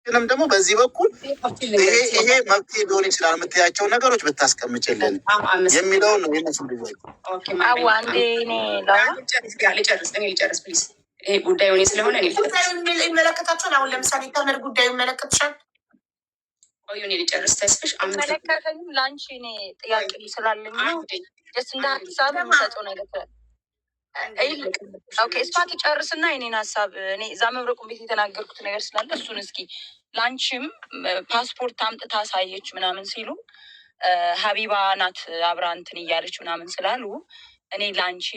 ግንም ደግሞ በዚህ በኩል ይሄ መፍትሄ ሊሆን ይችላል የምትያቸው ነገሮች ብታስቀምጭልን የሚለውን ነው የነሱ ልጨርስ ፕሊዝ። ይሄ ጉዳዩ እኔ ስለሆነ ይመለከታቸዋል። አሁን ለምሳሌ ተምር ጉዳዩ ይመለከትሻል። ቆዩ እኔ ልጨርስ። ተስፍሽ አመለከተኝም ለአንቺ እኔ ጥያቄ ስላለኝ ነው ደስ እንደ ሀሳብ የምሰጠው ነገር እሷ ትጨርስና የኔን ሀሳብ እኔ እዛ መብረቁን ቤት የተናገርኩት ነገር ስላለ እሱን እስኪ ለአንቺም ፓስፖርት አምጥታ አሳየች ምናምን ሲሉ ሀቢባ ናት አብራ እንትን እያለች ምናምን ስላሉ እኔ ለአንቺ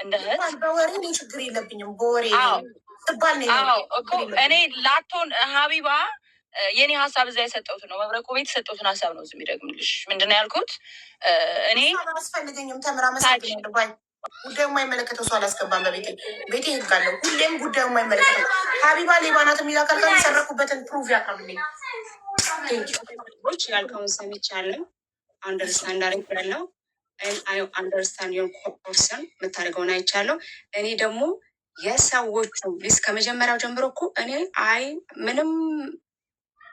እንደ እህት በወሬ እኔ ችግር የለብኝም። በወሬ እኔ ላቶን ሀቢባ የኔ ሀሳብ እዛ የሰጠሁት ነው። መብረቁ ቤት የሰጠሁትን ሀሳብ ነው እዚህ የሚደግምልሽ። ምንድን ነው ያልኩት? እኔ አስፈልገኝም ተምራ መሳገኝ ባይ ጉዳዩ የማይመለከተው ሰው አላስገባም። ቤቴ ህግ አለው። ሁሌም ጉዳዩ የማይመለከተው ሀቢባ ሌባ ናት የሚል አካል ጋር የሰረኩበትን ፕሩቭ ያቅርብልኝ። ያልከውን ሰምቻለሁ። አንደርስታንድ አድርጌያለሁ። አንደርስታንድ ዮር ፐርሰን የምታደርገውን አይቻለሁ። እኔ ደግሞ የሰዎቹ ሊስት ከመጀመሪያው ጀምሮ እኮ እኔ ምንም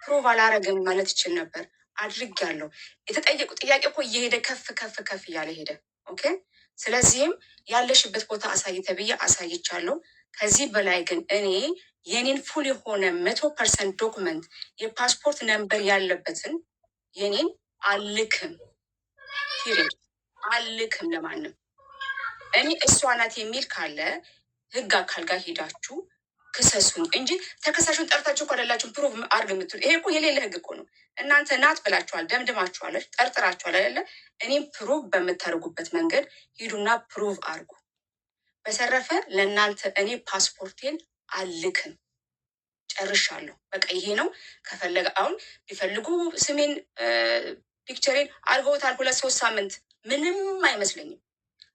ፕሩቭ አላረግም ማለት ይችል ነበር። አድርጌያለሁ። የተጠየቁ ጥያቄ እኮ እየሄደ ከፍ ከፍ ከፍ እያለ ሄደ። ኦኬ። ስለዚህም ያለሽበት ቦታ አሳይ ተብዬ አሳይቻለሁ። ከዚህ በላይ ግን እኔ የኔን ፉል የሆነ 100% ዶክመንት የፓስፖርት ነምበር ያለበትን የኔን አልክም፣ ፒሪድ አልክም ለማንም። እኔ እሷ ናት የሚል ካለ ህግ አካል ጋር ሄዳችሁ ክሰሱኝ እንጂ ተከሳሹን ጠርታችሁ እኮ አይደላችሁም ፕሩቭ አርግ የምትሉ። ይሄ እኮ የሌለ ህግ እኮ ነው። እናንተ ናት ብላችኋል፣ ደምድማችኋለች፣ ጠርጥራችኋል አይደለ? እኔም ፕሩቭ በምታደርጉበት መንገድ ሂዱና ፕሩቭ አርጉ። በተረፈ ለእናንተ እኔ ፓስፖርቴን አልክም። ጨርሻለሁ። በቃ ይሄ ነው። ከፈለገ አሁን ቢፈልጉ ስሜን ፒክቸሬን አድርገውታል። 2-3 ሳምንት ምንም አይመስለኝም።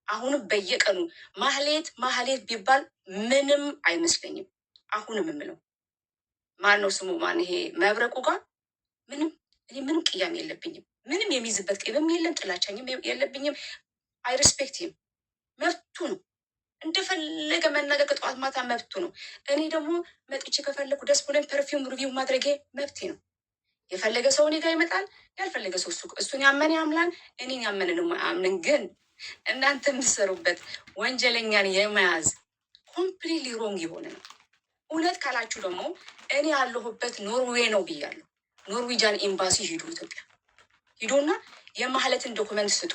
አሁንም በየቀኑ ማህሌት ማህሌት ቢባል ምንም አይመስለኝም። አሁንም የምለው ማን ነው ስሙ? ማን ይሄ መብረቁ ጋር ምንም ቅያሜ የለብኝም። ምንም የሚይዝበት ቅብም የለም፣ ጥላቻኝም የለብኝም። አይ ሪስፔክት መብቱ ነው። እንደፈለገ መናገር ጠዋት ማታ መብቱ ነው። እኔ ደግሞ መጥቼ ከፈለጉ ደስ ብሎኝ ፐርፊውም ሪቪው ማድረጌ መብቴ ነው። የፈለገ ሰው እኔ ጋር ይመጣል፣ ያልፈለገ ሰው እሱን ያመነ ያምላን፣ እኔን ያመነ ደግሞ አያምንን። ግን እናንተ የምትሰሩበት ወንጀለኛን የመያዝ ኮምፕሊትሊ ሮንግ የሆነ ነው። እውነት ካላችሁ ደግሞ እኔ ያለሁበት ኖርዌይ ነው ብያለሁ። ኖርዌጃን ኤምባሲ ሂዱ፣ ኢትዮጵያ ሂዱና የማህለትን ዶኩመንት ስጡ።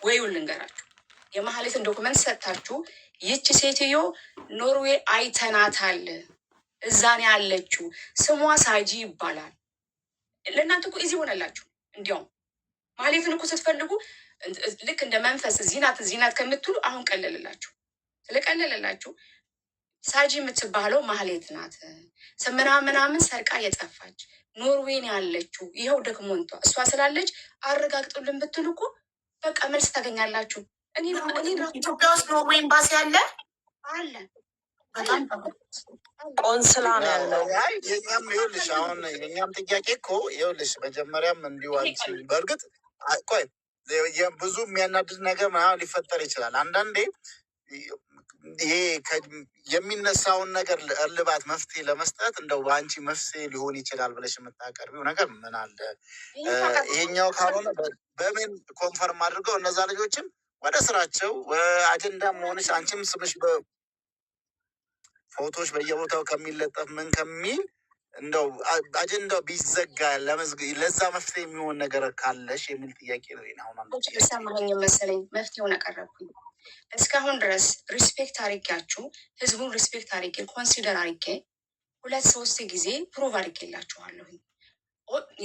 ወይውን ልንገራችሁ፣ የማህለትን ዶኩመንት ሰጥታችሁ ይቺ ሴትዮ ኖርዌይ አይተናታል፣ እዛን ያለችው ስሟ ሳጂ ይባላል። ለእናንተ እኮ ኢዚ ሆነላችሁ። እንዲያውም ማህሌትን እኮ ስትፈልጉ ልክ እንደ መንፈስ ዚናት ከምትሉ አሁን ቀለልላችሁ። ስለቀለልላችሁ ሳጂ የምትባለው ማህሌት ናት፣ ምናምን ሰርቃ የጠፋች ኖርዌይን ያለችው ይኸው ደግሞንቷ እሷ ስላለች አረጋግጡልን ብትሉ እኮ በቃ መልስ ታገኛላችሁ። ኢትዮጵያ ውስጥ ኖርዌይ ኤምባሲ አለ አለ፣ በጣም ቆንስላ ነው ያለው። የኛም ይኸውልሽ፣ አሁን የኛም ጥያቄ እኮ ይኸውልሽ፣ መጀመሪያም እንዲዋንች በእርግጥ ቆይ ብዙ የሚያናድድ ነገር ምናምን ሊፈጠር ይችላል አንዳንዴ። ይሄ የሚነሳውን ነገር እልባት መፍትሄ ለመስጠት እንደው በአንቺ መፍትሄ ሊሆን ይችላል ብለሽ የምታቀርቢው ነገር ምን አለ? ይሄኛው ካልሆነ በምን ኮንፈርም አድርገው እነዛ ልጆችም ወደ ስራቸው አጀንዳ መሆንሽ አንቺም ስምሽ በፎቶች በየቦታው ከሚለጠፍ ምን ከሚል እንደው አጀንዳው ቢዘጋ ለዛ መፍትሄ የሚሆን ነገር ካለሽ የሚል ጥያቄ ነው። አሁን ሰማኝ መሰለኝ መፍትሄውን አቀረብኩኝ። እስካሁን ድረስ ሪስፔክት አድርጊያችሁ ህዝቡን ሪስፔክት አድርጌ ኮንሲደር አድርጌ 2-3 ጊዜ ፕሩቭ አድርጌላችኋለሁ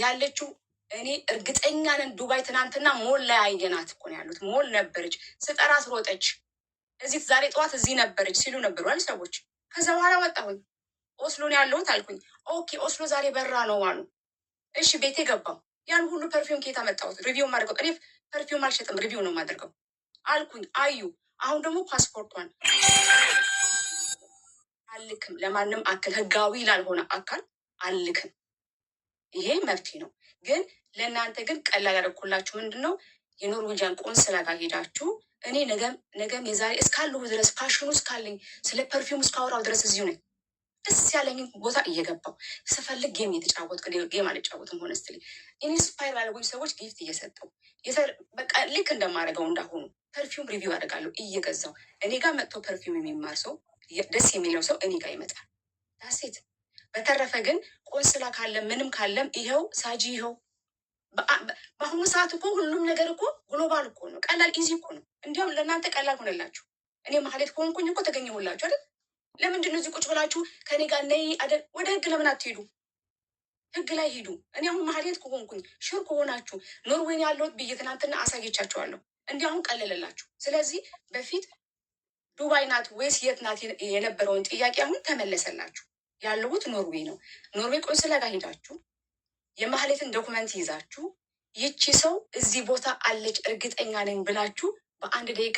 ያለችው። እኔ እርግጠኛ ነን ዱባይ ትናንትና ሞል ላይ አየናት እኮ ነው ያሉት። ሞል ነበረች፣ ስጠራት ሮጠች። እዚህ ዛሬ ጠዋት እዚህ ነበረች ሲሉ ነበሩ አሉ ሰዎች። ከዛ በኋላ ወጣሁኝ። ኦስሎ ነው ያለሁት አልኩኝ። ኦኬ ኦስሎ ዛሬ በራ ነው አሉ። እሺ ቤቴ ገባሁ። ያን ሁሉ ፐርፊውም ከየት አመጣሁት? ሪቪው ማድረገው እኔ ፐርፊውም አልሸጥም፣ ሪቪው ነው የማደርገው አልኩኝ። አዩ አሁን ደግሞ ፓስፖርቷን አልክም፣ ለማንም አካል ህጋዊ ላልሆነ አካል አልክም። ይሄ መብቴ ነው። ግን ለእናንተ ግን ቀላል ያደረኩላችሁ ምንድን ነው? የኖርዌጂያን ቆንስላ ጋር ሄዳችሁ እኔ ነገም የዛሬ እስካለሁ ድረስ ፋሽኑ እስካለኝ ስለ ፐርፊውም እስካወራው ድረስ እዚሁ ነኝ። ደስ ያለኝን ቦታ እየገባው ስፈልግ ጌም እየተጫወትኩ ጌም አልጫወትም። ሆነ ስትል ኢንስፓየር ያደረጉኝ ሰዎች ጊፍት እየሰጠው በቃ ልክ እንደማደርገው እንዳሁኑ ፐርፊውም ሪቪው አደርጋለሁ እየገዛው እኔ ጋር መጥቶ ፐርፊውም የሚማር ሰው ደስ የሚለው ሰው እኔ ጋር ይመጣል። ዳሴት። በተረፈ ግን ቆንስላ ካለም ምንም ካለም ይኸው ሳጂ ይኸው በአሁኑ ሰዓት እኮ ሁሉም ነገር እኮ ግሎባል እኮ ነው። ቀላል ኢዚ እኮ ነው። እንዲያውም ለእናንተ ቀላል ሆነላችሁ። እኔ ማህሌት ከሆንኩኝ እኮ ተገኘሁላችሁ አይደል? ለምንድን ነው እዚህ ቁጭ ብላችሁ ከኔ ጋር ነይ ወደ ህግ ለምን አትሄዱ? ህግ ላይ ሂዱ። እኔ አሁን ማህሌት ከሆንኩኝ ሹር ከሆናችሁ ኖርዌይን ያለሁት ብዬ ትናንትና አሳየቻችኋለሁ። እንዲህ አሁን ቀለለላችሁ። ስለዚህ በፊት ዱባይ ናት ወይስ የት ናት የነበረውን ጥያቄ አሁን ተመለሰላችሁ። ያለሁት ኖርዌይ ነው። ኖርዌይ ቆንስላ ጋር ሄዳችሁ የማህሌትን ዶኩመንት ይዛችሁ ይቺ ሰው እዚህ ቦታ አለች እርግጠኛ ነኝ ብላችሁ በአንድ ደቂቃ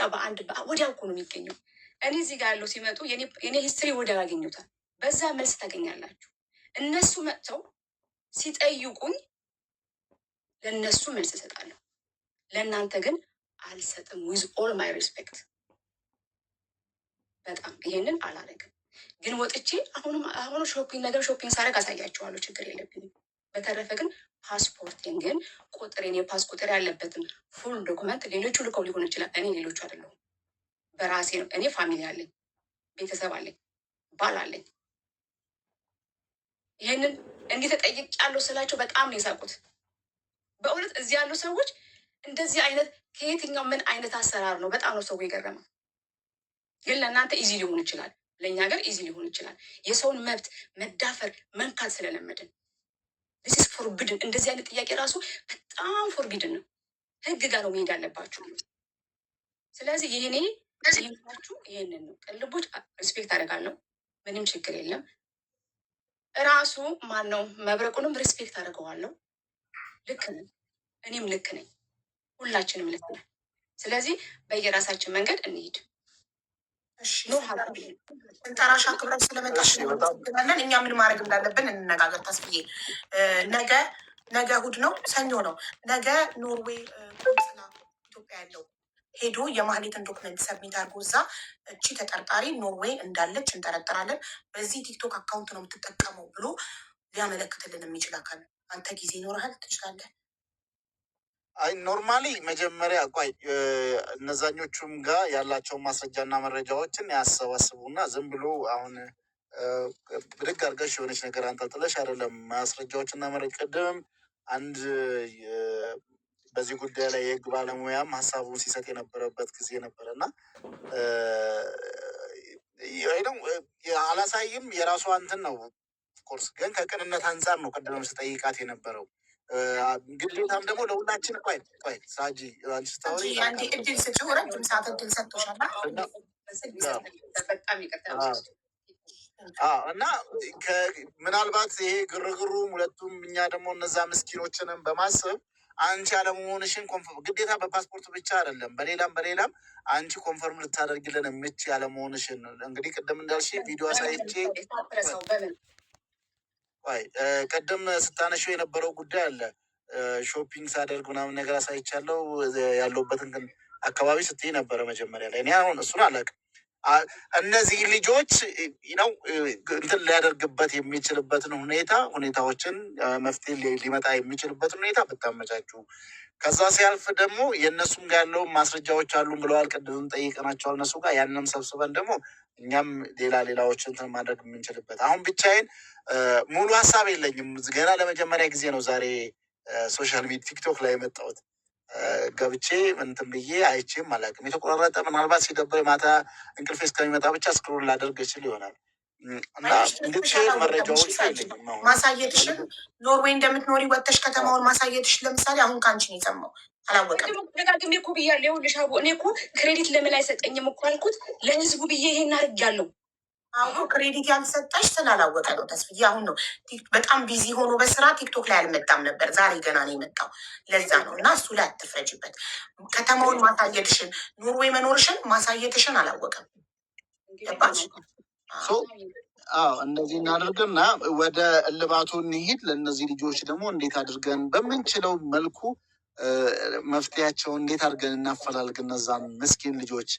ወዲያው እኮ ነው የሚገኘው። እኔ እዚህ ጋር ያለው ሲመጡ የኔ ሂስትሪ ወዲያው ያገኙታል። በዛ መልስ ታገኛላችሁ። እነሱ መጥተው ሲጠይቁኝ ለእነሱ መልስ እሰጣለሁ። ለእናንተ ግን አልሰጥም። ዊዝ ኦል ማይ ሪስፔክት በጣም ይሄንን አላደርግም። ግን ወጥቼ አሁኑ ሾፒንግ ሳደርግ አሳያችኋለሁ። ችግር የለብኝም። በተረፈ ግን ፓስፖርቴን ግን ቁጥሬን የፓስ ቁጥር ያለበትን ፉል ዶኩመንት ሌሎቹ ልከው ሊሆን ይችላል። እኔ ሌሎቹ አይደለሁም። በራሴ ነው። እኔ ፋሚሊ አለኝ፣ ቤተሰብ አለኝ፣ ባል አለኝ። ይህንን እንዲህ ተጠይቄያለሁ ስላቸው በጣም ነው የሳቁት። በእውነት እዚህ ያሉ ሰዎች እንደዚህ አይነት ከየትኛው ምን አይነት አሰራር ነው? በጣም ነው ሰው የገረመው። ግን ለእናንተ ኢዚ ሊሆን ይችላል፣ ለእኛ ሀገር ኢዚ ሊሆን ይችላል። የሰውን መብት መዳፈር መንካት ስለለመድን ዚስ ፎርቢድን። እንደዚህ አይነት ጥያቄ ራሱ በጣም ፎርቢድን ነው። ህግ ጋር ነው መሄድ ያለባችሁ። ስለዚህ ይህናችሁ ይህንን ነው። ቅልቦች ሪስፔክት አደርጋለሁ፣ ምንም ችግር የለም። ራሱ ማን ነው መብረቁንም ሪስፔክት አደርገዋለሁ። ልክ ነኝ፣ እኔም ልክ ነኝ፣ ሁላችንም ልክ ነን። ስለዚህ በየራሳችን መንገድ እንሂድ። ጠራሻ ክብረት ስለመጣሽ እናመሰግናለን። እኛ ምን ማድረግ እንዳለብን እንነጋገር። ተስፍዬ ነገ እሑድ ነው፣ ሰኞ ነው። ነገ ኖርዌይ ቆንስላ ኢትዮጵያ ያለው ሄዶ የማህሌትን ዶክመንት ሰብሚት አድርጎ እዛ እቺ ተጠርጣሪ ኖርዌይ እንዳለች እንጠረጥራለን፣ በዚህ ቲክቶክ አካውንት ነው የምትጠቀመው ብሎ ሊያመለክትልን የሚችል አካል አንተ ጊዜ ይኖርሃል፣ ትችላለህ። አይ ኖርማሊ መጀመሪያ ቆይ እነዛኞቹም ጋር ያላቸውን ማስረጃና መረጃዎችን ያሰባስቡና ዝም ብሎ አሁን ብድግ አድርገሽ የሆነች ነገር አንጠልጥለሽ አይደለም። ማስረጃዎችና መረጃ ቅድምም አንድ በዚህ ጉዳይ ላይ የህግ ባለሙያም ሀሳቡን ሲሰጥ የነበረበት ጊዜ ነበረ እና አላሳይም የራሷ እንትን ነው። ኦፍኮርስ ግን ከቅንነት አንጻር ነው ቅድምም ስጠይቃት የነበረው። ግዴታም ደግሞ ለሁላችን ቆይ ሳጂ አንቺ ስታወሪ እድል ስጭው፣ ረጅም ሰዓት እድል ሰጥቶሻል እና ምናልባት ይሄ ግርግሩም ሁለቱም እኛ ደግሞ እነዛ ምስኪኖችንም በማሰብ አንቺ አለመሆንሽን ግዴታ በፓስፖርት ብቻ አይደለም በሌላም አንቺ ኮንፈርም ልታደርግልን የምች ያለመሆንሽን እንግዲህ ቅድም እንዳልሽ ቪዲዮ አሳይቼ ቅድም ስታነሺው የነበረው ጉዳይ አለ። ሾፒንግ ሳደርግ ምናምን ነገር አሳይቻለሁ ያለሁበትን አካባቢ ስትይ ነበረ መጀመሪያ ላይ። እኔ አሁን እሱን አላውቅም። እነዚህ ልጆች ነው እንትን ሊያደርግበት የሚችልበትን ሁኔታዎችን መፍትሄ ሊመጣ የሚችልበትን ሁኔታ ብታመቻቹ፣ ከዛ ሲያልፍ ደግሞ የእነሱም ጋር ያለውን ማስረጃዎች አሉን ብለዋል። ቅድም ጠይቀናቸዋል እነሱ ጋር ያንንም ሰብስበን ደግሞ እኛም ሌላዎችን እንትን ማድረግ የምንችልበት። አሁን ብቻዬን ሙሉ ሀሳብ የለኝም። ገና ለመጀመሪያ ጊዜ ነው ዛሬ ሶሻል ሚዲያ ቲክቶክ ላይ የመጣሁት። ገብቼ እንትን ብዬ አይቼም አላውቅም። የተቆራረጠ ምናልባት ሲደብር ማታ እንቅልፌ እስከሚመጣ ብቻ ስክሮል ላደርግ እችል ይሆናል እና እንድትሽል መረጃዎች ማሳየትሽን ኖርዌይ እንደምትኖሪ ወጥተሽ ከተማውን ማሳየትሽ ለምሳሌ አሁን ከአንቺ ነው የሰማው። አላወቀም። ደጋግሜ እኮ ብያለሁ። ይኸውልሽ አቦ እኔ እኮ ክሬዲት ለምን አይሰጠኝም እኮ አልኩት። ለህዝቡ ብዬ ይሄን አድርጊያለሁ። አሁን ክሬዲት ያልሰጠሽ ስላላወቀ ነው ተስፍዬ። አሁን ነው በጣም ቢዚ ሆኖ በስራ ቲክቶክ ላይ አልመጣም ነበር። ዛሬ ገና ነው የመጣው። ለዛ ነው እና እሱ ላይ አትፍረጅበት። ከተማውን ማሳየትሽን ኖርዌይ መኖርሽን ማሳየትሽን አላወቀም። ገባሽ? እንደዚህ እናደርግና ወደ እልባቱ እንሂድ። ለእነዚህ ልጆች ደግሞ እንዴት አድርገን በምንችለው መልኩ መፍትሄያቸውን እንዴት አድርገን እናፈላልግ እነዛን ምስኪን ልጆች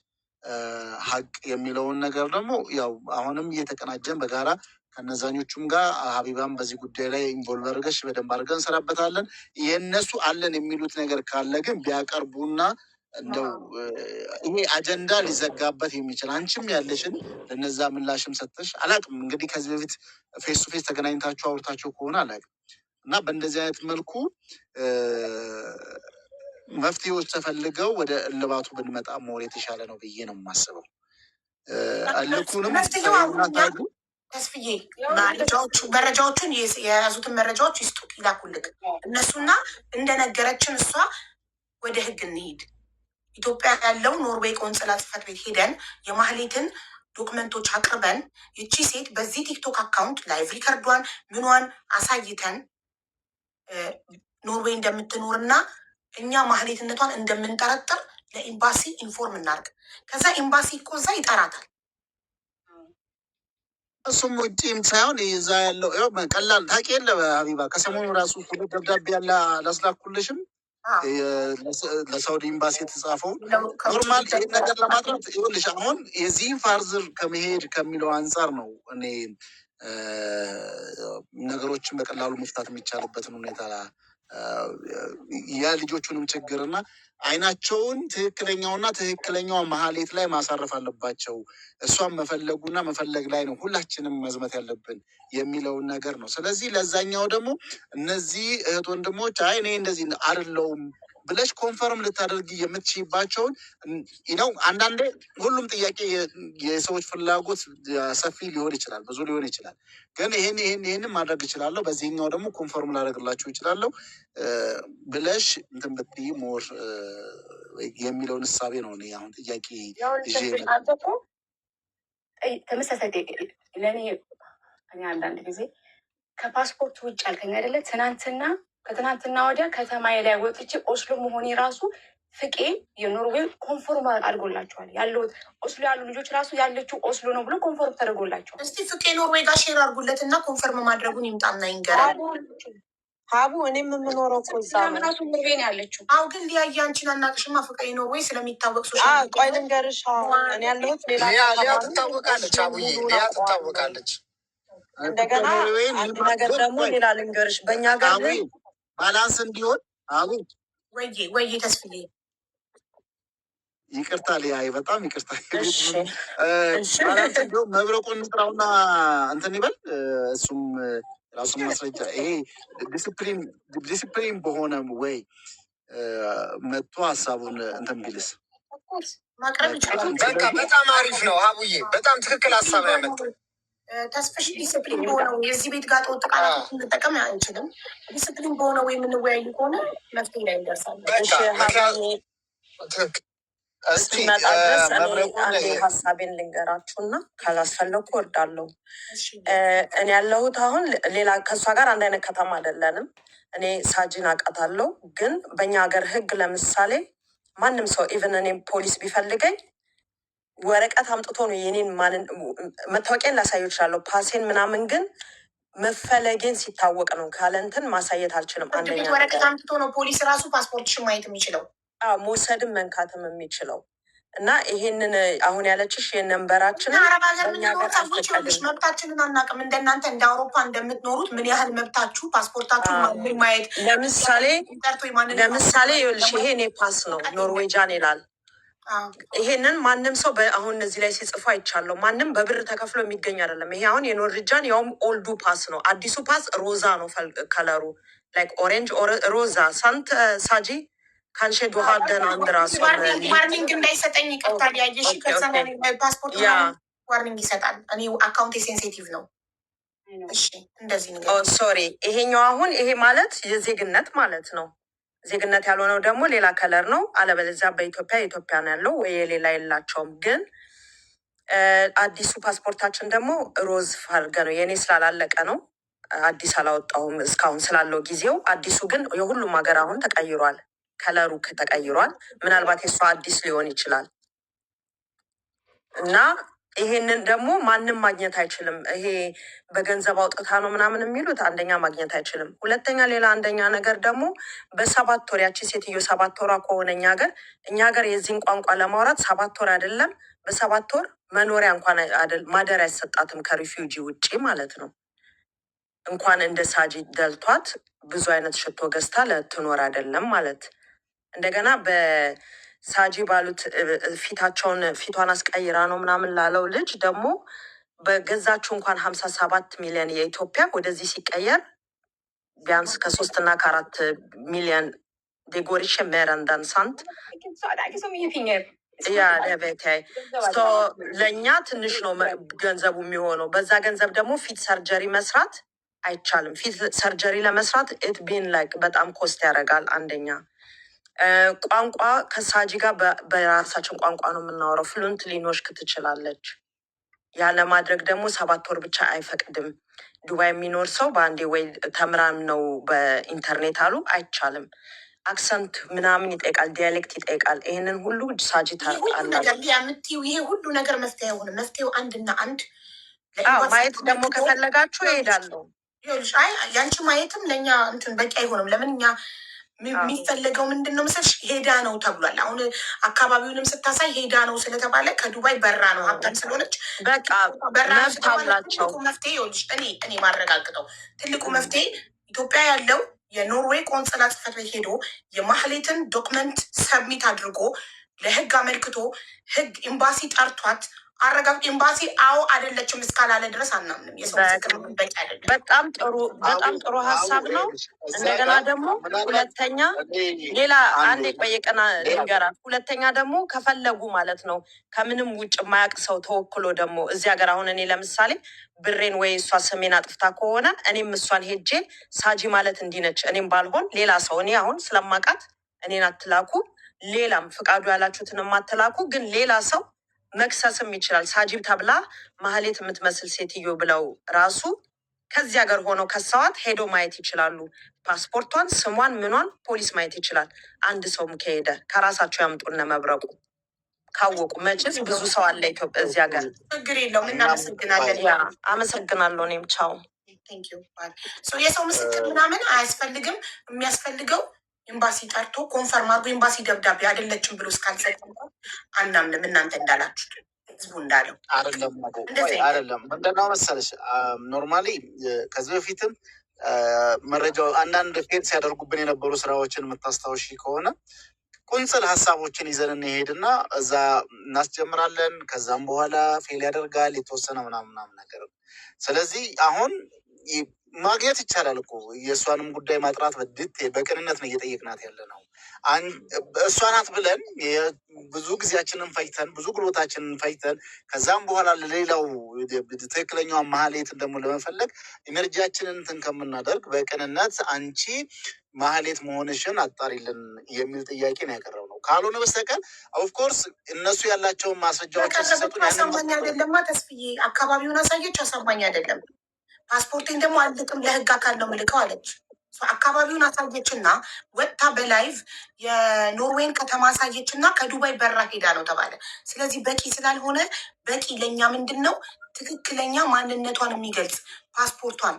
ሀቅ የሚለውን ነገር ደግሞ ያው አሁንም እየተቀናጀን በጋራ ከነዛኞቹም ጋር ሀቢባም በዚህ ጉዳይ ላይ ኢንቮልቭ አድርገሽ በደንብ አድርገን እንሰራበታለን። የእነሱ አለን የሚሉት ነገር ካለ ግን ቢያቀርቡና እንደው ይሄ አጀንዳ ሊዘጋበት የሚችል አንቺም ያለሽን ለነዛ ምላሽም ሰጥተሽ አላቅም። እንግዲህ ከዚህ በፊት ፌስ ቱ ፌስ ተገናኝታችሁ አውርታችሁ ከሆነ አላቅም እና በእንደዚህ አይነት መልኩ መፍትሄዎች ተፈልገው ወደ እልባቱ ብንመጣ መሆን የተሻለ ነው ብዬ ነው የማስበው። ልኩንም ተስፍዬ መረጃዎቹን የያዙትን መረጃዎች ይስጡት ይላኩልክ እነሱና እንደነገረችን እሷ ወደ ህግ እንሂድ ኢትዮጵያ ያለው ኖርዌይ ቆንጽላ ጽሕፈት ቤት ሄደን የማህሌትን ዶክመንቶች አቅርበን ይቺ ሴት በዚህ ቲክቶክ አካውንት ላይቭ ሪከርዷን ምኗን አሳይተን ኖርዌይ እንደምትኖርና እኛ ማህሌትነቷን እንደምንጠረጥር ለኤምባሲ ኢንፎርም እናርግ። ከዛ ኤምባሲ እኮ እዛ ይጠራታል። እሱም ውጭም ሳይሆን እዛ ያለው ቀላል ታውቂ የለ ሀቢባ ከሰሞኑ ራሱ ደብዳቤ ያለ አላስላኩልሽም ለሳውዲ ኤምባሲ የተጻፈው ኖርማል ይህን ነገር ለማድረግ ይኸውልሽ አሁን የዚህም ፋርዝር ከመሄድ ከሚለው አንጻር ነው እኔ ነገሮችን በቀላሉ መፍታት የሚቻልበትን ሁኔታ የልጆቹንም ችግርና አይናቸውን ትክክለኛው ማህሌት ላይ ማሳረፍ አለባቸው። እሷን መፈለጉና መፈለግ ላይ ነው ሁላችንም መዝመት ያለብን የሚለውን ነገር ነው። ስለዚህ ለዛኛው ደግሞ እነዚህ እህት ወንድሞች አይ እኔ እንደዚህ አይደለሁም ብለሽ ኮንፈርም ልታደርጊ የምትችይባቸውን ነው። አንዳንዴ ሁሉም ጥያቄ የሰዎች ፍላጎት ሰፊ ሊሆን ይችላል፣ ብዙ ሊሆን ይችላል። ግን ይህን ማድረግ እችላለሁ፣ በዚህኛው ደግሞ ኮንፈርም ላደርግላችሁ እችላለሁ ብለሽ እንትን ብትይ ሞር የሚለውን እሳቤ ነው እኔ አሁን ጥያቄ ተመሳሳይ ለእኔ እኔ አንዳንድ ጊዜ ከፓስፖርት ውጭ አልከኝ አይደለ? ከትናንትና ወዲያ ከተማዬ ላይ ወጥቼ ኦስሎ መሆኔ ራሱ ፍቄ የኖርዌይ ኮንፎርም አድርጎላቸዋል። ያለሁት ኦስሎ ያሉ ልጆች ራሱ ያለችው ኦስሎ ነው ብሎ ኮንፎርም ተደርጎላቸዋል። እስቲ ፍቄ ኖርዌይ ጋር ሼር አድርጉለት እና ኮንፈርም ማድረጉን ይምጣና ይንገራል። ሀቡ እኔም የምኖረው እኮ እዛ ነው። ራሱ ኖርዌይ ነው ያለችው። አሁ ግን ሊያየ አንቺን አናቅሽማ። ፍቄ ኖርዌይ ስለሚታወቅ ቆይ ልንገርሽ፣ እኔ ያለሁት ሌላ ትታወቃለች። አቡዬ ሊያ ትታወቃለች። እንደገና አንድ ነገር ደግሞ ሌላ ልንገርሽ፣ በእኛ ጋር ባላንስ እንዲሆን አቡ ወይ ተስፍዬ ይቅርታ ሊያይ በጣም ይቅርታ። ባላንስ እንዲሆን መብረቁን እንጥራውና እንትን ይበል እሱም ራሱን ማስረጃ ይሄ ዲስፕሊን በሆነ ወይ መጥቶ ሀሳቡን እንትን ቢልስ ማቅረብ ይችላል። በቃ በጣም አሪፍ ነው አቡዬ፣ በጣም ትክክል ሀሳብ ነው ያመጣው። ተስፍሽ ዲስፕሊን በሆነው የዚህ ቤት ጋር ጠወጥ ቃላት እንጠቀም አንችልም። ዲስፕሊን በሆነው የምንወያዩ ከሆነ መፍትሄ ላይ እንደርሳለን። እስኪመጣ ድረስ አንዴ ሀሳቤን ልንገራችሁ እና ካላስፈለኩ እወርዳለሁ። እኔ ያለሁት አሁን ሌላ ከእሷ ጋር አንድ አይነት ከተማ አይደለንም። እኔ ሳጂን አውቃታለሁ፣ ግን በእኛ ሀገር ህግ ለምሳሌ ማንም ሰው ኢቨን እኔም ፖሊስ ቢፈልገኝ ወረቀት አምጥቶ ነው የኔን መታወቂያን ላሳየው እችላለሁ፣ ፓሴን ምናምን። ግን መፈለጌን ሲታወቅ ነው፣ ካለ እንትን ማሳየት አልችልም። አንደኛ ወረቀት አምጥቶ ነው ፖሊስ ራሱ ፓስፖርትሽን ማየት የሚችለው መውሰድም መንካትም የሚችለው እና ይሄንን አሁን ያለችሽ የነንበራችን መብታችንን አናውቅም። እንደናንተ እንደ አውሮፓ እንደምትኖሩት ምን ያህል መብታችሁ ፓስፖርታችሁ ማየት ለምሳሌ ይኸውልሽ ይሄ እኔ ፓስ ነው ኖርዌጃን ይላል። ይሄንን ማንም ሰው አሁን እነዚህ ላይ ሲጽፉ አይቻለሁ። ማንም በብር ተከፍሎ የሚገኝ አይደለም። ይሄ አሁን የኖርዌጃን ያውም ኦልዱ ፓስ ነው። አዲሱ ፓስ ሮዛ ነው ከለሩ ላይክ ኦሬንጅ ሮዛ ሳንት ሳጂ ካንሼድ ውሃ ደን አንድ ራሱ ዋርኒንግ እንዳይሰጠኝ ይቀርታል። ያየሽ ፓስፖርት ዋርኒንግ ይሰጣል። እኔ አካውንት ሴንሲቲቭ ነው። እሺ እንደዚህ ነው። ሶሪ ይሄኛው አሁን ይሄ ማለት የዜግነት ማለት ነው። ዜግነት ያልሆነው ደግሞ ሌላ ከለር ነው። አለበለዚያ በኢትዮጵያ ነው ያለው ወይ የሌላ የላቸውም። ግን አዲሱ ፓስፖርታችን ደግሞ ሮዝ ፋርገ ነው። የእኔ ስላላለቀ ነው አዲስ አላወጣሁም እስካሁን ስላለው ጊዜው። አዲሱ ግን የሁሉም ሀገር አሁን ተቀይሯል። ከለሩ ተቀይሯል። ምናልባት የሷ አዲስ ሊሆን ይችላል እና ይሄንን ደግሞ ማንም ማግኘት አይችልም። ይሄ በገንዘብ አውጥታ ነው ምናምን የሚሉት አንደኛ ማግኘት አይችልም። ሁለተኛ ሌላ አንደኛ ነገር ደግሞ በ7 ወር ያቺ ሴትዮ 7 ወሯ ከሆነ እኛ ሀገር የዚህን ቋንቋ ለማውራት 7 ወር አይደለም በ7 ወር መኖሪያ እንኳን ማደሪያ አይሰጣትም ከሪፊውጂ ውጪ ማለት ነው። እንኳን እንደ ሳጂ ደልቷት ብዙ አይነት ሽቶ ገዝታ ለትኖር አይደለም ማለት እንደገና በሳጂ ባሉት ፊቷን አስቀይራ ነው ምናምን ላለው ልጅ ደግሞ በገዛችሁ እንኳን 57 ሚሊዮን የኢትዮጵያ ወደዚህ ሲቀየር ቢያንስ ከ3 እና ከ4 ሚሊዮን ዴጎሪሽ ሜረንዳን ሳንት ያ ለቤታይ ለእኛ ትንሽ ነው ገንዘቡ የሚሆነው። በዛ ገንዘብ ደግሞ ፊት ሰርጀሪ መስራት አይቻልም። ፊት ሰርጀሪ ለመስራት ኢትቢን ላይክ በጣም ኮስት ያደርጋል። አንደኛ ቋንቋ ከሳጂ ጋር በራሳችን ቋንቋ ነው የምናወራው። ፍሉንት ሊኖሽክ ትችላለች። ያለ ማድረግ ደግሞ 7 ወር ብቻ አይፈቅድም። ዱባይ የሚኖር ሰው በአንዴ ወይ ተምራን ነው በኢንተርኔት አሉ አይቻልም። አክሰንት ምናምን ይጠይቃል፣ ዲያሌክት ይጠይቃል። ይህንን ሁሉ ሳጂታ የምትይው ይሄ ሁሉ ነገር መፍትሄ ሆነ። መፍትሄው አንድና አንድ ማየት ደግሞ ከፈለጋችሁ ይሄዳለሁ። አይ ያንቺ ማየትም ለእኛ እንትን በቂ አይሆንም። ለምን እኛ የሚፈለገው ምንድን ነው መሰለሽ? ሄዳ ነው ተብሏል። አሁን አካባቢውንም ስታሳይ ሄዳ ነው ስለተባለ ከዱባይ በራ ነው ሀብታም ስለሆነች በቃ በራ ነው ስለተባለ ትልቁ መፍትሄ ይኸውልሽ፣ እኔ ማረጋግጠው ትልቁ መፍትሄ ኢትዮጵያ ያለው የኖርዌይ ቆንጽላ ጽሕፈት ቤት ሄዶ የማህሌትን ዶክመንት ሰብሚት አድርጎ ለህግ አመልክቶ ህግ ኤምባሲ ጠርቷት አረጋግጦ ኤምባሲ አዎ አይደለችም እስካላለ ድረስ አናምንም። የሰው ምስክር በቂ አይደለም። በጣም ጥሩ ሀሳብ ነው። እንደገና ደግሞ ሁለተኛ ሌላ አንድ የቆየቀና ልንገራት። ሁለተኛ ደግሞ ከፈለጉ ማለት ነው ከምንም ውጭ የማያውቅ ሰው ተወክሎ ደግሞ እዚህ ሀገር አሁን እኔ ለምሳሌ ብሬን ወይ እሷ ስሜን አጥፍታ ከሆነ እኔም እሷን ሄጄ ሳጂ ማለት እንዲነች እኔም ባልሆን ሌላ ሰው እኔ አሁን ስለማውቃት እኔን አትላኩ፣ ሌላም ፍቃዱ ያላችሁትን አትላኩ፣ ግን ሌላ ሰው መክሰስም ይችላል። ሳጂብ ተብላ ማህሌት የምትመስል ሴትዮ ብለው ራሱ ከዚህ ሀገር ሆነው ከሰዋት ሄዶ ማየት ይችላሉ። ፓስፖርቷን፣ ስሟን፣ ምኗን ፖሊስ ማየት ይችላል። አንድ ሰውም ከሄደ ከራሳቸው ያምጡነ መብረቁ ካወቁ መቼስ ብዙ ሰው አለ ኢትዮጵያ እዚህ ሀገር። ችግር የለውም። እናመሰግናለን። አመሰግናለሁ። እኔም ቻው። የሰው ምስክር ምናምን አያስፈልግም። የሚያስፈልገው ኤምባሲ ጠርቶ ኮንፈርም አድርጎ ኤምባሲ ደብዳቤ አይደለችም ብሎ እስካልሰጥ አናምንም። እናንተ እንዳላችሁት ህዝቡ እንዳለው አይደለም። ምንድነው መሰለሽ ኖርማሊ ከዚህ በፊትም መረጃው አንዳንድ ፌድ ሲያደርጉብን የነበሩ ስራዎችን የምታስታውሺ ከሆነ ቁንጽል ሀሳቦችን ይዘን እንሄድና እዛ እናስጀምራለን። ከዛም በኋላ ፌል ያደርጋል የተወሰነ ምናምን ነገር። ስለዚህ አሁን ማግኘት ይቻላል እኮ የእሷንም ጉዳይ ማጥራት በቅንነት ነው እየጠየቅናት ያለ ነው። እሷ ናት ብለን ብዙ ጊዜያችንን ፈጅተን ብዙ ጉልበታችንን ፈጅተን ከዛም በኋላ ለሌላው ትክክለኛዋ ማህሌትን ደግሞ ለመፈለግ ኢነርጂያችንን እንትን ከምናደርግ በቅንነት አንቺ ማህሌት መሆንሽን አጣሪልን የሚል ጥያቄ ነው ያቀረብ ነው። ካልሆነ በስተቀር ኦፍኮርስ እነሱ ያላቸውን ማስረጃዎች ሲሰጡን አሳማኝ አይደለማ። ተስፍዬ አካባቢውን አሳየች፣ አሳማኝ አይደለም። ፓስፖርቴን ደግሞ አልልቅም ለህግ አካል ነው ምልከው አለች። አካባቢውን አሳየች እና ወጥታ በላይቭ የኖርዌይን ከተማ አሳየች እና ከዱባይ በራ ሄዳ ነው ተባለ። ስለዚህ በቂ ስላልሆነ በቂ ለእኛ ምንድን ነው ትክክለኛ ማንነቷን የሚገልጽ ፓስፖርቷን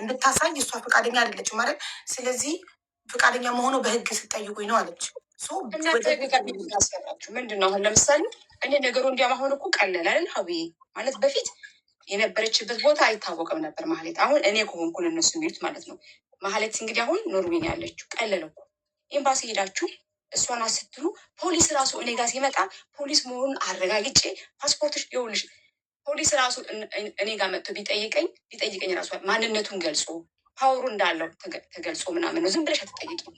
እንድታሳይ እሷ ፈቃደኛ አይደለችም ማለት። ስለዚህ ፈቃደኛ መሆኑ በህግ ስጠይቁኝ ነው አለች። ምንድን ነው አሁን ለምሳሌ እኔ ነገሩ እንዲያማሆን እኮ ቀለላል ሀብዬ ማለት በፊት የነበረችበት ቦታ አይታወቅም ነበር ማህሌት። አሁን እኔ ከሆንኩን እነሱ የሚሉት ማለት ነው። ማህሌት እንግዲህ አሁን ኖርዌይ ያለችው ቀለለ እኮ ኤምባሲ ሄዳችሁ እሷን ስትሉ ፖሊስ ራሱ እኔ ጋር ሲመጣ ፖሊስ መሆኑን አረጋግጬ ፓስፖርቶች ይኸውልሽ ፖሊስ ራሱ እኔ ጋር መጥቶ ቢጠይቀኝ ራሱ ማንነቱን ገልጾ ፓወሩ እንዳለው ተገልጾ ምናምን ነው። ዝም ብለሽ አትጠይቂም።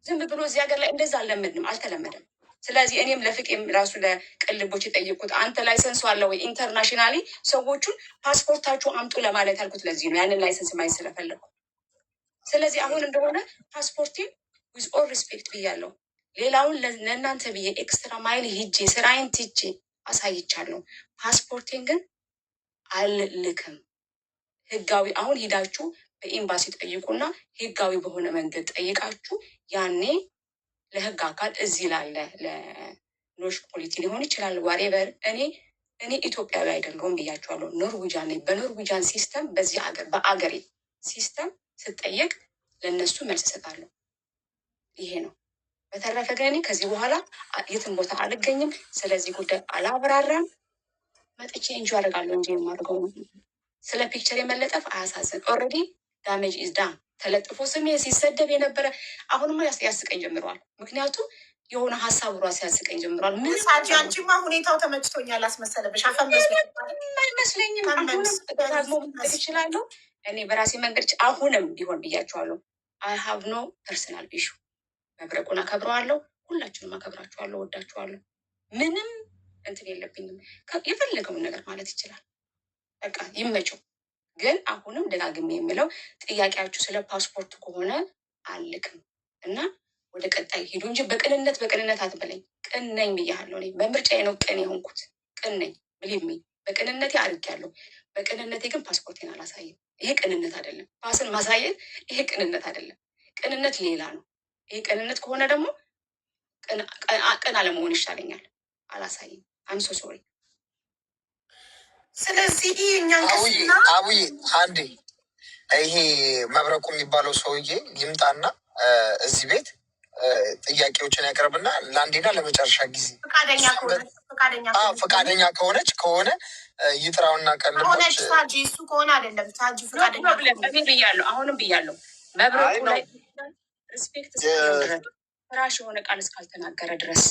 ዝም ብሎ እዚህ ሀገር ላይ እንደዛ አልተለመደም። ስለዚህ እኔም ለፍቄም ራሱ ለቅልቦች የጠየቁት አንተ ላይሰንሱ አለ ወይ ኢንተርናሽናሊ ሰዎቹን ፓስፖርታችሁ አምጡ ለማለት ያልኩት ለዚህ ነው። ያንን ላይሰንስ ማየት ስለፈለጉ። ስለዚህ አሁን እንደሆነ ፓስፖርቴ ዊዝ ኦል ሪስፔክት ብያለሁ። ሌላውን ለእናንተ ብዬ ኤክስትራ ማይል ሂጄ ስራዬን ትቼ አሳይቻለሁ። ፓስፖርቴን ግን አልልክም። ህጋዊ አሁን ሂዳችሁ በኤምባሲ ጠይቁና ህጋዊ በሆነ መንገድ ጠይቃችሁ ያኔ ለህግ አካል እዚህ ላለ ለኖሽ ፖሊቲ ሊሆን ይችላል ዋሬቨር እኔ እኔ ኢትዮጵያዊ አይደለሁም ብያቸዋለሁ። ኖርዊጃን ነኝ። በኖርዊጃን ሲስተም በዚህ አገር በአገሬ ሲስተም ስጠየቅ ለእነሱ መልስ እሰጣለሁ። ይሄ ነው። በተረፈ ግን እኔ ከዚህ በኋላ የትም ቦታ አልገኝም። ስለዚህ ጉዳይ አላብራራም። መጥቼ እንጂ አደርጋለሁ እንጂ የማደርገው ስለ ፒክቸር የመለጠፍ አያሳዝን። ኦልሬዲ ዳሜጅ ኢዝ ዳን ተለጥፎ ስሜ ሲሰደብ የነበረ አሁንማ ያስቀኝ ጀምረዋል። ምክንያቱም የሆነ ሀሳብ ራሱ ያስቀኝ ጀምረዋል። ምን አንቺማ ሁኔታው ተመችቶኛል አስመሰለብሽ? አይመስለኝም። አሁንም ደግሞ ምንጠቅ ይችላለሁ እኔ በራሴ መንገድ አሁንም ቢሆን ብያቸዋለሁ። አይ ሀቭ ኖ ፐርሰናል ኢሹ። መብረቁን አከብረዋለሁ። ሁላችሁንም አከብራችኋለሁ፣ ወዳችኋለሁ። ምንም እንትን የለብኝም። የፈለገውን ነገር ማለት ይችላል። በቃ ይመቸው። ግን አሁንም ደጋግሜ የምለው ጥያቄያችሁ ስለ ፓስፖርት ከሆነ አልክም እና ወደ ቀጣይ ሂዱ እንጂ በቅንነት አትበለኝ። ቅን ነኝ ብያለሁ። እኔ በምርጫዬ ነው ቅን የሆንኩት። ቅን ነኝ ብሊሚ በቅንነቴ አድርጌያለሁ። በቅንነቴ ግን ፓስፖርቴን አላሳይም። ይሄ ቅንነት አይደለም። ፓስን ማሳየት ይሄ ቅንነት አይደለም። ቅንነት ሌላ ነው። ይሄ ቅንነት ከሆነ ደግሞ ቅን አለመሆን ይሻለኛል። አላሳይም። አምሶ ሶሪ። ስለዚህ አቡዬ አንዴ ይሄ መብረቁ የሚባለው ሰውዬ ይምጣና እዚህ ቤት ጥያቄዎችን ያቀርብና ለአንዴና ለመጨረሻ ጊዜ ፈቃደኛ ከሆነ ይጥራውና ቀልቦች እሱ ከሆነ አይደለም ሳጂ ፈቃደኛ ብያለሁ። አሁንም ብያለሁ። መብረቁ ላይ ሪስፔክት ፍራሽ የሆነ ቃል እስካልተናገረ ድረስ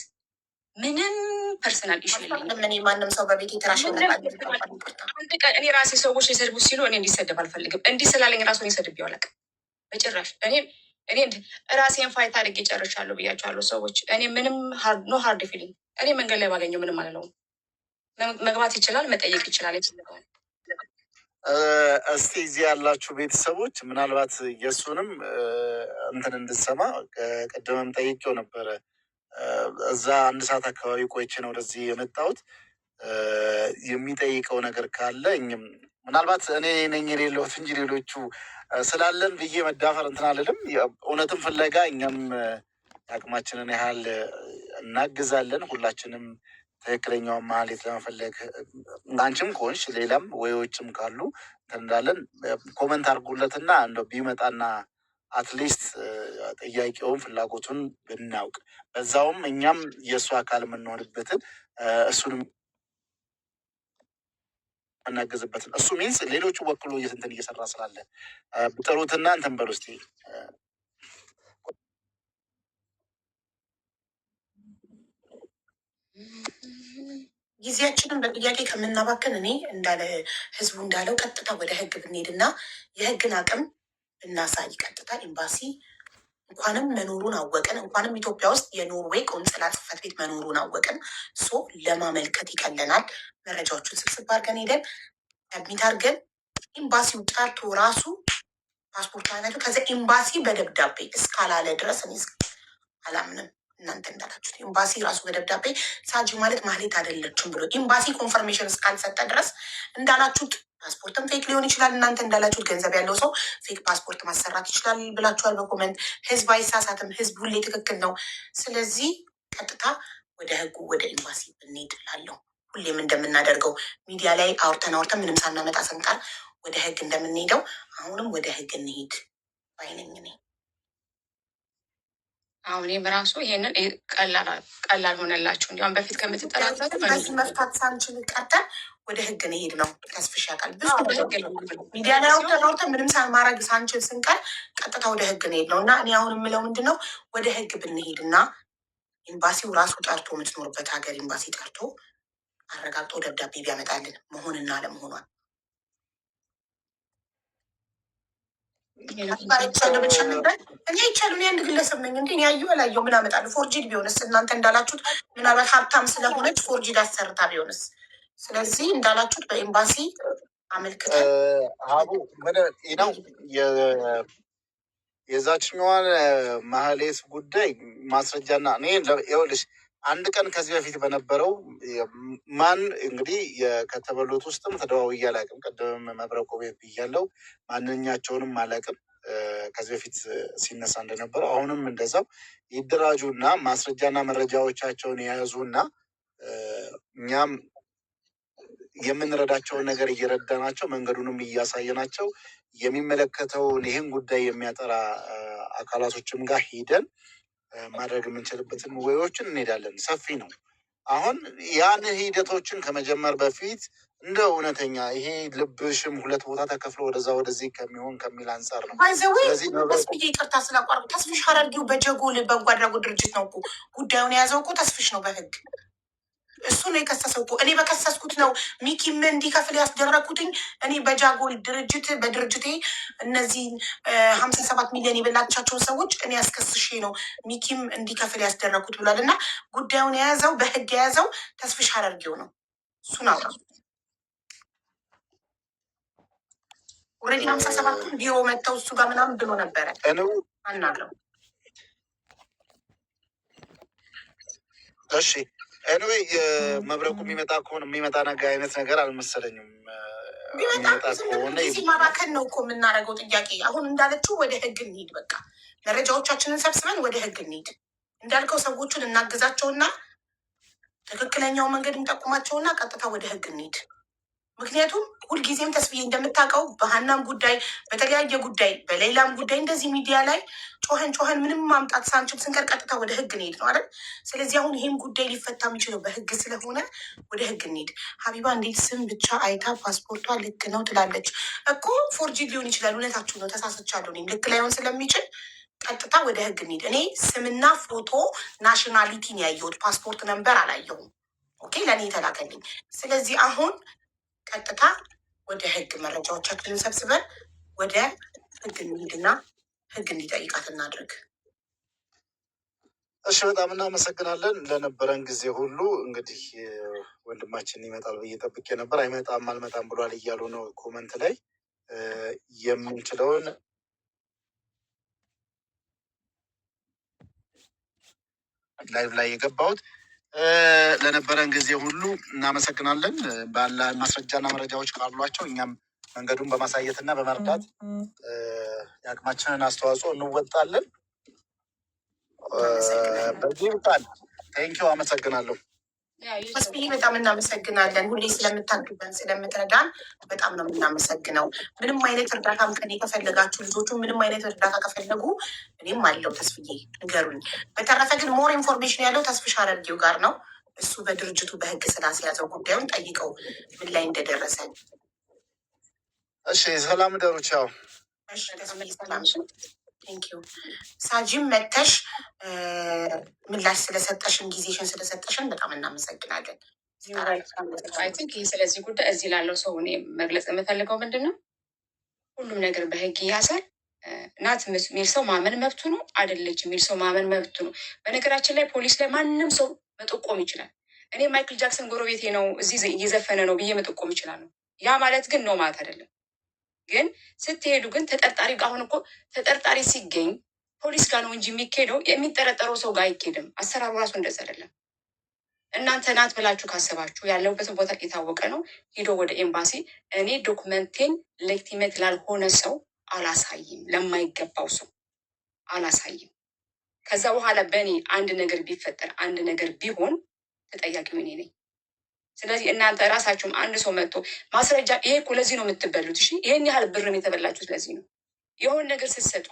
ምንም ፐርሰናል ኢሹ የለኝም። ማንም ሰው በቤት የተራሽ አንድ ቀን እኔ ራሴ ሰዎች ሊሰድቡ ሲሉ እኔ እንዲሰደብ አልፈልግም። እንዲህ ስላለኝ ራሱ ሰድብ ያውላቅ በጭራሽ። እኔ ራሴን ፋይት አድርጌ ጨርሻለሁ ብያቸዋለሁ። ሰዎች እኔ ምንም ኖ ሃርድ ፊሊንግ እኔ መንገድ ላይ ባገኘው ምንም አልለውም። መግባት ይችላል፣ መጠየቅ ይችላል። ይፈልገዋል። እስቲ እዚህ ያላችሁ ቤተሰቦች ምናልባት የእሱንም እንትን እንድሰማ ቅድምም ጠይቄው ነበረ። እዛ 1 ሰዓት አካባቢ ቆይቼ ነው ወደዚህ የመጣሁት። የሚጠይቀው ነገር ካለ እኝም ምናልባት እኔ ነኝ የሌለሁት እንጂ ሌሎቹ ስላለን ብዬ መዳፈር እንትን አልልም። እውነትም ፍለጋ እኛም አቅማችንን ያህል እናግዛለን። ሁላችንም ትክክለኛውን ማህሌት ለመፈለግ አንቺም ከሆንሽ ሌላም ወይዎችም ካሉ እንትን እንዳለን ኮመንት አድርጉለትና እንደው ቢመጣና አትሊስት ጥያቄውን ፍላጎቱን ብናውቅ በዛውም እኛም የእሱ አካል የምንሆንበትን እሱንም እናገዝበትን እሱ ሚንስ ሌሎቹ ወክሎ እንትን እየሰራ ስላለ ብጥሩትና እንትን በሉ እስኪ። ጊዜያችንን በጥያቄ ከምናባክን እኔ ህዝቡ እንዳለው ቀጥታ ወደ ህግ ብንሄድና የህግን አቅም እናሳይ። ቀጥታ ኤምባሲ እንኳንም መኖሩን አወቅን፣ እንኳንም ኢትዮጵያ ውስጥ የኖርዌይ ቆንስላ ጽሕፈት ቤት መኖሩን አወቅን። ለማመልከት ይቀለናል። መረጃዎቹን ስብስብ አድርገን ሄደን አድሚት አድርገን ኤምባሲው ጠርቶ ራሱ ፓስፖርት አይነቱ ከዚ ኤምባሲ በደብዳቤ እስካላለ ድረስ እኔ አላምንም። እናንተ እንዳላችሁት ኤምባሲ ራሱ በደብዳቤ ሳጂ ማለት ማህሌት አይደለችም ብሎ ኤምባሲ ኮንፈርሜሽን እስካልሰጠ ድረስ እንዳላችሁት ፓስፖርትም ፌክ ሊሆን ይችላል። እናንተ እንዳላችሁት ገንዘብ ያለው ሰው ፌክ ፓስፖርት ማሰራት ይችላል ብላችኋል በኮመንት። ህዝብ አይሳሳትም። ህዝብ ሁሌ ትክክል ነው። ስለዚህ ቀጥታ ወደ ህጉ ወደ ኤምባሲ ብንሄድ ላለው ሁሌም እንደምናደርገው ሚዲያ ላይ አውርተን ምንም ሳናመጣ ስንቃል ወደ ህግ እንደምንሄደው አሁንም ወደ ህግ እንሄድ ባይነኝ እኔ። አሁን በራሱ ይሄንን ቀላል ሆነላችሁ። እንዲሁም በፊት ከምትጠራጠሩ መፍታት ሳንችል ቀርተን ወደ ህግ እንሄድ ነው። ተስፍሽ ያውቃል። ብዙ ሚዲያ ላይ አውርተን ምንም ማድረግ ሳንችል ስንቀር ቀጥታ ወደ ህግ እንሄድ ነው እና እኔ አሁን የምለው ምንድን ነው ወደ ህግ ብንሄድ እና ኤምባሲው ራሱ ጠርቶ የምትኖርበት ሀገር ኤምባሲ ጠርቶ አረጋግጦ ደብዳቤ ቢያመጣልን መሆንና አለመሆኗል እኔ ይቻሉ አንድ ግለሰብ ነኝ እንዴ ያዩ አላየው ምን አመጣለሁ? ፎርጂድ ቢሆንስ እናንተ እንዳላችሁት ምናልባት ሀብታም ስለሆነች ፎርጂድ አሰርታ ቢሆንስ? ስለዚህ እንዳላችሁት በኤምባሲ አመልክተን ሀቡ ነው የዛችኛዋን ማህሌት ጉዳይ ማስረጃና እኔ ይኸውልሽ 1 ቀን ከዚህ በፊት በነበረው ማን እንግዲህ ከተበሉት ውስጥም ተደዋውዬ አላውቅም። ቅድም መብረቁ ቤት ብያለሁ። ማንኛቸውንም አላውቅም። ከዚህ በፊት ሲነሳ እንደነበረው አሁንም እንደዛው ይደራጁና ማስረጃና መረጃዎቻቸውን የያዙና እኛም የምንረዳቸውን ነገር እየረዳናቸው መንገዱንም እያሳየናቸው የሚመለከተውን ይህን ጉዳይ የሚያጠራ አካላቶችም ጋር ሄደን ማድረግ የምንችልበትን ወይዎችን እንሄዳለን። ሰፊ ነው። አሁን ያን ሂደቶችን ከመጀመር በፊት እንደ እውነተኛ ይሄ ልብሽም ሁለት ቦታ ተከፍሎ ወደዛ ወደዚህ ከሚሆን ከሚል አንጻር ነው። ተስፍዬ ይቅርታ ስላቋረጥኩ፣ ተስፍሽ ሀረርጌው በጀጎል በጎ አድራጎት ድርጅት ነው እኮ ጉዳዩን የያዘው እኮ ተስፍሽ ነው በህግ እሱ ነው የከሰሰው እኮ። እኔ በከሰስኩት ነው ሚኪም እንዲከፍል ያስደረግኩትኝ። እኔ በጃጎል ድርጅት በድርጅቴ እነዚህ 57 ሚሊዮን የበላቻቸውን ሰዎች እኔ ያስከስሼ ነው ሚኪም እንዲከፍል ያስደረግኩት ብሏል። እና ጉዳዩን የያዘው በህግ የያዘው ተስፍሽ ሀረርጌው ነው። እሱን አውራ ኦልሬዲ 57 ቢሮ መጥተው እሱ ጋር ምናምን ብሎ ነበረ አናግረው። እሺ ኤኒዌይ መብረቁ የሚመጣ ከሆነ የሚመጣ ነገር አይነት ነገር አልመሰለኝም። ማባከን ነው እኮ የምናደርገው። ጥያቄ አሁን እንዳለችው ወደ ህግ እንሂድ። በቃ መረጃዎቻችንን ሰብስበን ወደ ህግ እንሂድ። እንዳልከው ሰዎቹን እናግዛቸውና ትክክለኛው መንገድ እንጠቁማቸውና ቀጥታ ወደ ህግ እንሂድ። ምክንያቱም ሁልጊዜም ተስብዬ እንደምታውቀው በሀናም ጉዳይ በተለያየ ጉዳይ በሌላም ጉዳይ እንደዚህ ሚዲያ ላይ ጮኸን ምንም ማምጣት ሳንችል ስንቀር ቀጥታ ወደ ህግ እንሄድ ነው አይደል? ስለዚህ አሁን ይህም ጉዳይ ሊፈታ የሚችለው በህግ ስለሆነ ወደ ህግ እንሄድ። ሀቢባ እንዴት ስም ብቻ አይታ ፓስፖርቷ ልክ ነው ትላለች እኮ። ፎርጂ ሊሆን ይችላል። እውነታችሁ ነው። ተሳስቻለሁ። እኔም ልክ ላይሆን ስለሚችል ቀጥታ ወደ ህግ እንሄድ። እኔ ስምና ፎቶ ናሽናሊቲን ያየሁት ፓስፖርት ነንበር አላየሁም። ኦኬ፣ ለእኔ የተላከልኝ። ስለዚህ አሁን ቀጥታ ወደ ህግ መረጃዎቻችንን ሰብስበን ወደ ህግ እንሂድና ህግ እንዲጠይቃት እናድርግ። እሺ፣ በጣም እናመሰግናለን ለነበረን ጊዜ ሁሉ። እንግዲህ ወንድማችን ይመጣል ብዬ ጠብቄ ነበር። አይመጣም አልመጣም ብሏል እያሉ ነው ኮመንት ላይ። የምንችለውን ላይቭ ላይ የገባሁት ለነበረን ጊዜ ሁሉ እናመሰግናለን። ባለ ማስረጃና መረጃዎች ካሏቸው እኛም መንገዱን በማሳየትና በመርዳት የአቅማችንን አስተዋጽኦ እንወጣለን። በዚህ ቃል ቴንኪው፣ አመሰግናለሁ። መስፍን በጣም እናመሰግናለን። ሁሌ ስለምታግዘን ስለምትረዳን በጣም ነው የምናመሰግነው። ምንም አይነት እርዳታም ከኔ ከፈለጋችሁ ልጆቹ ምንም አይነት እርዳታ ከፈለጉ እኔም አለው ተስፍዬ ንገሩኝ። በተረፈ ግን ሞር ኢንፎርሜሽን ያለው ተስፍሽ ሀረርጌው ጋር ነው። እሱ በድርጅቱ በህግ ስላስያዘው ጉዳዩን ጠይቀው ምን ላይ እንደደረሰ። እሺ፣ ሰላም ደሩ። ቻው። እሺ፣ ተስፍዬ ሰላም። ቴንኪዩ ሳጂም መተሽ ምላሽ ስለሰጠሽን ጊዜሽን ስለሰጠሽን በጣም እናመሰግናለን። አይ ቲንክ ይህ ስለዚህ ጉዳይ እዚህ ላለው ሰው እኔ መግለጽ የምፈልገው ምንድን ነው፣ ሁሉም ነገር በህግ ይያዛል። ናት የሚል ሰው ማመን መብቱ ነው፣ አይደለች የሚል ሰው ማመን መብቱ ነው። በነገራችን ላይ ፖሊስ ላይ ማንም ሰው መጠቆም ይችላል። እኔ ማይክል ጃክሰን ጎረቤቴ ነው እዚህ እየዘፈነ ነው ብዬ መጠቆም ይችላል ነው። ያ ማለት ግን ነው ማለት አይደለም። ግን ስትሄዱ ግን ተጠርጣሪ አሁን እኮ ተጠርጣሪ ሲገኝ ፖሊስ ጋር ነው እንጂ የሚካሄደው የሚጠረጠረው ሰው ጋር አይካሄድም። አሰራሩ ራሱ እንደዛ አይደለም። እናንተ ናት ብላችሁ ካሰባችሁ ያለሁበትን ቦታ የታወቀ ነው። ሄዶ ወደ ኤምባሲ እኔ ዶክመንቴን ሌክቲሜት ላልሆነ ሰው አላሳይም፣ ለማይገባው ሰው አላሳይም። ከዛ በኋላ በእኔ አንድ ነገር ቢፈጠር አንድ ነገር ቢሆን ተጠያቂው እኔ ነኝ። ስለዚህ እናንተ ራሳችሁም አንድ ሰው መጥቶ ማስረጃ ይሄ እኮ ለዚህ ነው የምትበሉት። እሺ፣ ይሄን ያህል ብርም የተበላችሁት ለዚህ ነው። የሆነ ነገር ስትሰጡ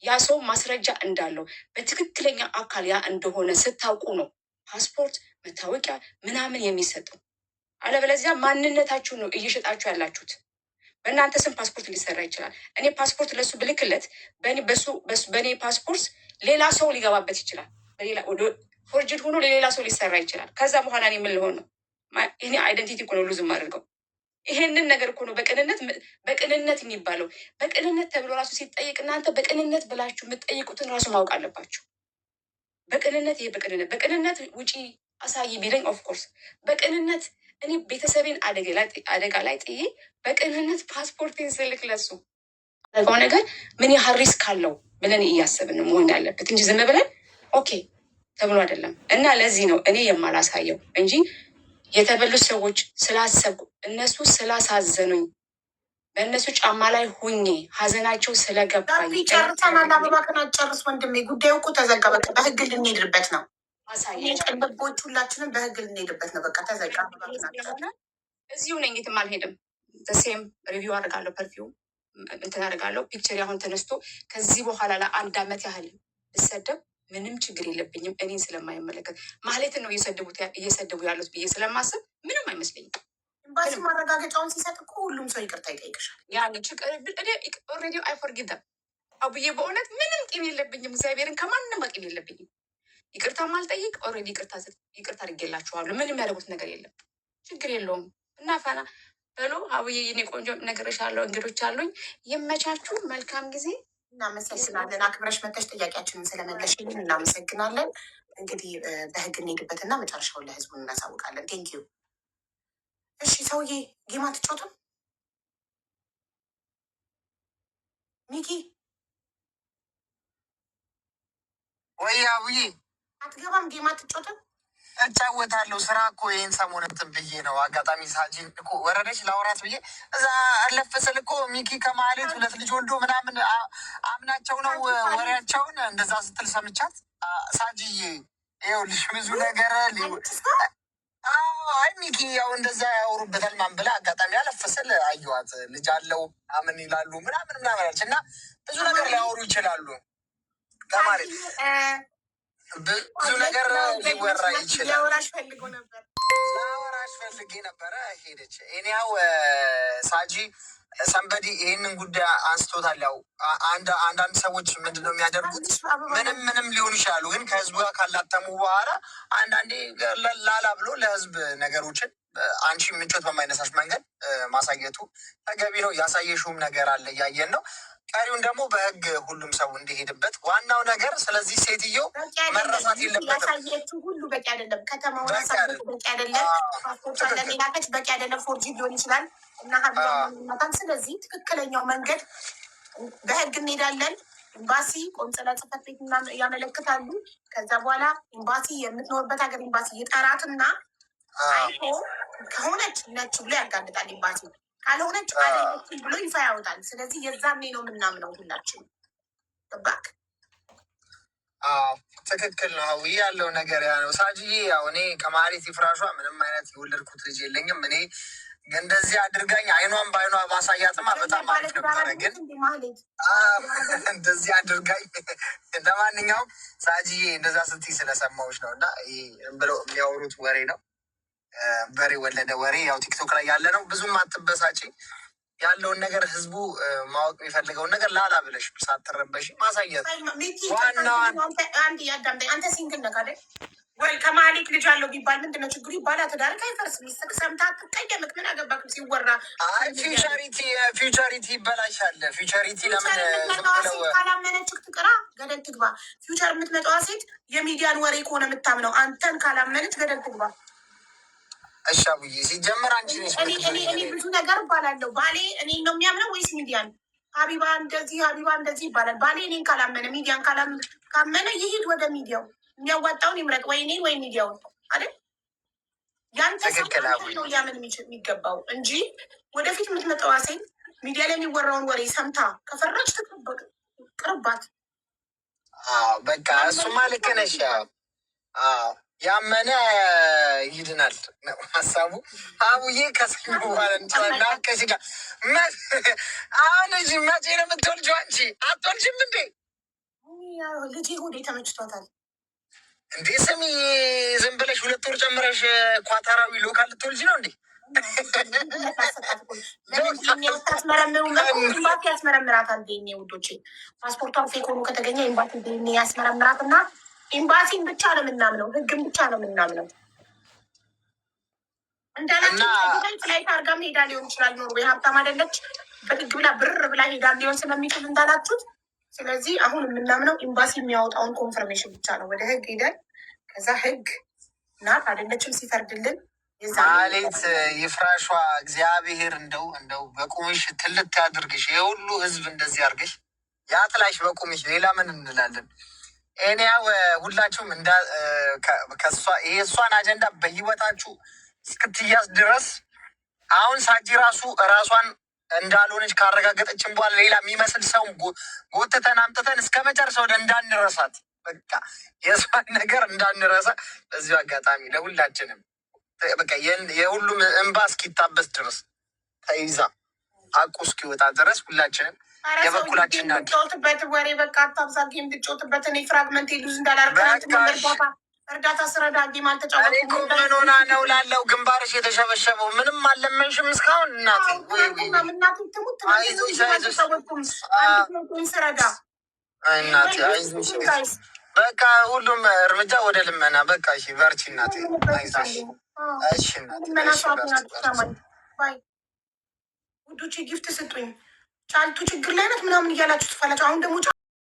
ያ ሰው ማስረጃ እንዳለው በትክክለኛ አካል ያ እንደሆነ ስታውቁ ነው ፓስፖርት፣ መታወቂያ ምናምን የሚሰጠው። አለበለዚያ ማንነታችሁ ነው እየሸጣችሁ ያላችሁት። በእናንተ ስም ፓስፖርት ሊሰራ ይችላል። እኔ ፓስፖርት ለሱ ብልክለት በእኔ ፓስፖርት ሌላ ሰው ሊገባበት ይችላል። ፎርጅድ ሆኖ ለሌላ ሰው ሊሰራ ይችላል። ከዛ በኋላ እኔ ምን ልሆን ነው? ይሄ አይደንቲቲ እኮ ነው ሉዝ የማደርገው። ይሄንን ነገር እኮ ነው በቅንነት የሚባለው። በቅንነት ተብሎ ራሱ ሲጠይቅ እናንተ በቅንነት ብላችሁ የምትጠይቁትን ራሱ ማወቅ አለባችሁ። በቅንነት ይሄ በቅንነት ውጪ አሳይ ቢለኝ ኦፍኮርስ በቅንነት እኔ ቤተሰቤን አደጋ ላይ ጥዬ በቅንነት ፓስፖርቴን ስልክ ለሱ አደጋው ነገር ምን ያህል ሪስክ አለው ብለን እያሰብን መሆን ያለበት እንጂ ዝም ብለን ኦኬ ተብሎ አይደለም። እና ለዚህ ነው እኔ የማላሳየው እንጂ የተበሉት ሰዎች ስላሰብኩ እነሱ ስላሳዘኑኝ በእነሱ ጫማ ላይ ሁኜ ሀዘናቸው ስለገባኝ ጨርሰናል። አበባ ጨርስ ወንድሜ፣ ጉዳዩ እኮ ተዘጋ። በቃ በህግ ልንሄድበት ነው። ቅንቦች ሁላችንም በህግ ልንሄድበት ነው። በቃ ተዘጋ። እዚሁ ነኝ፣ የትም አልሄድም። ሴም ሪቪው አደርጋለሁ፣ ፐርፊውም እንትን አደርጋለሁ። ፒክቸር አሁን ተነስቶ ከዚህ በኋላ ለአንድ አመት ያህል ብሰደብ ምንም ችግር የለብኝም። እኔን ስለማይመለከት ማህሌትን ነው እየሰደቡ ያሉት ብዬ ስለማስብ ምንም አይመስለኝም። ኤምባሲ ማረጋገጫውን ሲሰጥ እኮ ሁሉም ሰው ይቅርታ ይጠይቅሻል። ያን ኦልሬዲ አይ ፎርጊቭ ዘም አቡዬ፣ በእውነት ምንም ቂም የለብኝም። እግዚአብሔርን ከማንም ቂም የለብኝም። ይቅርታ ማልጠይቅ ኦልሬዲ ይቅርታ አድርጌላችኋለሁ። ምንም ያደረጉት ነገር የለም። ችግር የለውም። እና ፈና በሎ አቡዬ፣ የኔ ቆንጆ ነገርሻለሁ። እንግዶች አሉኝ። ይመቻችሁ። መልካም ጊዜ። እናመሰግናለን። አክብረሽ መተሽ ጥያቄያችንን ስለመለሽልን እናመሰግናለን። እንግዲህ በህግ እንሄድበትና መጨረሻውን ለህዝቡ እናሳውቃለን። ቴንኪዩ። እሺ ሰውዬ ጌማ አትጫወትም? ሚኪ ወይ አቡዬ አትገባም? ጌማ አትጫወትም? እጫወታለሁ። ስራ እኮ ይህን ሰሞን እንትን ብዬ ነው። አጋጣሚ ሳጂን እኮ ወረደች ላውራት ብዬ እዛ አለፍ ስል እኮ ሚኪ ከማህሌት 2 ልጅ ወልዶ ምናምን አምናቸው ነው ወሬያቸውን እንደዛ ስትል ሰምቻት፣ ሳጂዬ ይኸውልሽ ብዙ ነገር አይ ሚኪ ያው እንደዛ ያወሩበታል ማን ብላ አጋጣሚ አለፍ ስል አየኋት። ልጅ አለው አምን ይላሉ ምናምን አለች እና ብዙ ነገር ሊያወሩ ይችላሉ ከማለት ብዙ ነገር ሊወራ ይችላል። ላወራሽ ፈልጌ ነበረ ሄደች። እኔያው ሳጂ ሰንበዲ ይህንን ጉዳይ አንስቶታል። ያው አንዳንድ ሰዎች ምንድነው የሚያደርጉት ምንም ሊሆኑ ይችላሉ፣ ግን ከህዝቡ ጋር ካላተሙ በኋላ አንዳንዴ ላላ ብሎ ለህዝብ ነገሮችን አንቺ ምቾት በማይነሳሽ መንገድ ማሳየቱ ተገቢ ነው። ያሳየሽውም ነገር አለ፣ እያየን ነው። ቀሪውን ደግሞ በህግ ሁሉም ሰው እንዲሄድበት ዋናው ነገር። ስለዚህ ሴትዮ መረሳት የለበትም። ያሳየችው ሁሉ በቂ አይደለም። ከተማውን ያሳየችው በቂ አይደለም። ፓስፖርት ለሌላከች በቂ አይደለም። ፎርጂ ሊሆን ይችላል እና ሀብታም። ስለዚህ ትክክለኛው መንገድ በህግ እንሄዳለን። ኤምባሲ ቆንጽላ ጽሕፈት ቤት ያመለክታሉ። ከዛ በኋላ ኤምባሲ የምትኖርበት ሀገር ኤምባሲ ይጠራትና አይቶ ከሆነች ነች ብሎ ያጋልጣል ኤምባሲ፣ ካልሆነች አይደለችም ብሎ ይፋ ያወጣል። ስለዚህ የዛኔ ነው የምናምነው ሁላችን። ገባክ? ትክክል ነው። ሀዊ ያለው ነገር ያ ነው። ሳጅዬ ያው እኔ ከማህሌት ይፍራሿ ምንም አይነት የወለድኩት ልጅ የለኝም። እኔ እንደዚህ አድርጋኝ አይኗን በአይኗ ማሳያትማ በጣም አሪፍ ነበረ፣ ግን እንደዚህ አድርጋኝ። ለማንኛውም ሳጅዬ እንደዛ ስትይ ስለሰማዎች ነው እና ብለው የሚያወሩት ወሬ ነው። በሬ ወለደ ወሬ። ያው ቲክቶክ ላይ ያለ ነው። ብዙም አትበሳጪ። ያለውን ነገር ህዝቡ ማወቅ የሚፈልገውን ነገር ላላ ብለሽ ሳትረበሽ ማሳየት ዋናዋን። አንተ ሲንግል ነህ አይደል? ወይ ከማህሌት ልጅ አለው ቢባል ምንድነው ችግሩ? ይባላ ትዳርክ አይፈርስም። ሚስትህ ሰምታ አትቀየምክ። ምን አገባክ ሲወራ? ፊውቸሪቲ ይበላሻል። ፊውቸሪቲ ለምን ካላመነችክ ትቅራ፣ ገደል ትግባ። ፊውቸር የምትመጣዋ ሴት የሚዲያን ወሬ ከሆነ የምታምነው አንተን ካላመነች ገደል ትግባ። እሺ አቡዬ፣ ሲጀመር አንቺ እኔ ብዙ ነገር እባላለሁ። ባሌ እኔን ነው የሚያምነው ወይስ ሚዲያን? ሀቢባ እንደዚህ ይባላል። ባሌ እኔን ካላመነ ሚዲያን ካመነ ይሂድ ወደ ሚዲያው። የሚያዋጣውን ይምረጥ፣ ወይ እኔን ወይ ሚዲያውን አይደል? ያንተ ነው ሊያምን የሚገባው እንጂ ወደፊት የምትመጣዋ ሴት ሚዲያ ላይ የሚወራውን ወሬ ሰምታ ከፈራች ቅርባት። በቃ እሱማ ልክ ነሽ። ያመነ ይድናል ነው ሀሳቡ። አቡዬ ከሰኞ በኋላ እንችላለን። ከዚህ ጋር አሁን ልጅ መቼ ነው የምትወልጂው? አንቺ አትወልጂም እንዴ? ልጄ ሆዴ ተመችቷታል እንዴ? ስሚ፣ ዝም ብለሽ 2 ወር ጨምረሽ ኳታራዊ ሎካል ልትወልጂ ነው እንዴ? ኤምባሲ ያስመረምራታል። ዴኔ ውዶቼ፣ ፓስፖርቷን ፌክ ሆኖ ከተገኘ ኤምባሲ ዴኔ ያስመረምራትና ኤምባሲን ብቻ ነው የምናምነው፣ ህግን ብቻ ነው የምናምነው። እንዳላችሁ ፍላይት አርጋ ሄዳ ሊሆን ይችላል። ኖርዌይ ሀብታም አይደለች፣ በህግ ብላ ብር ብላ ሄዳ ሊሆን ስለሚችል እንዳላችሁት። ስለዚህ አሁን የምናምነው ኤምባሲ የሚያወጣውን ኮንፈርሜሽን ብቻ ነው። ወደ ህግ ሄደን ከዛ ህግ ናት አይደለችም ሲፈርድልን ማህሌት ይፍራሿ። እግዚአብሔር እንደው በቁምሽ ትልት ያድርግሽ። የሁሉ ህዝብ እንደዚህ አድርግሽ ያጥላሽ በቁምሽ። ሌላ ምን እንላለን? እኔ ያው ሁላችሁም የእሷን አጀንዳ በህይወታችሁ እስክትያዝ ድረስ አሁን ሳጂ ራሷን እንዳልሆነች ካረጋገጠችን በኋላ ሌላ የሚመስል ሰው ጎትተን አምጥተን እስከ መጨረሻው እንዳንረሳት፣ በቃ የእሷን ነገር እንዳንረሳ በዚሁ አጋጣሚ ለሁላችንም በቃ የሁሉም እንባ እስኪታበስ ድረስ ተይዛ አቁ እስኪወጣ ድረስ ሁላችንም የበኩላችን ናቸውትበት ወሬ በቃ አታብዛ። ጌም ብጮትበት እኔ ፍራግመንት ሉዝ እንዳላርጋ እርዳታ ስረዳ ጌም አልተጫወትኩም። ምን ሆና ነው ላለው ግንባርሽ የተሸበሸበው? ምንም አልለመንሽም እስካሁን። እናቴ ትሙት ስረዳ እናቴ አይዞሽ። በቃ ሁሉም እርምጃ ወደ ልመና። በቃ እሺ፣ በርቺ እናቴ፣ አይዞሽ። እሺ ውዶቼ ጊፍት ስጡኝ። ጫልቱ ችግር ላይ ናት ምናምን እያላችሁ ትፋላችሁ። አሁን ደግሞ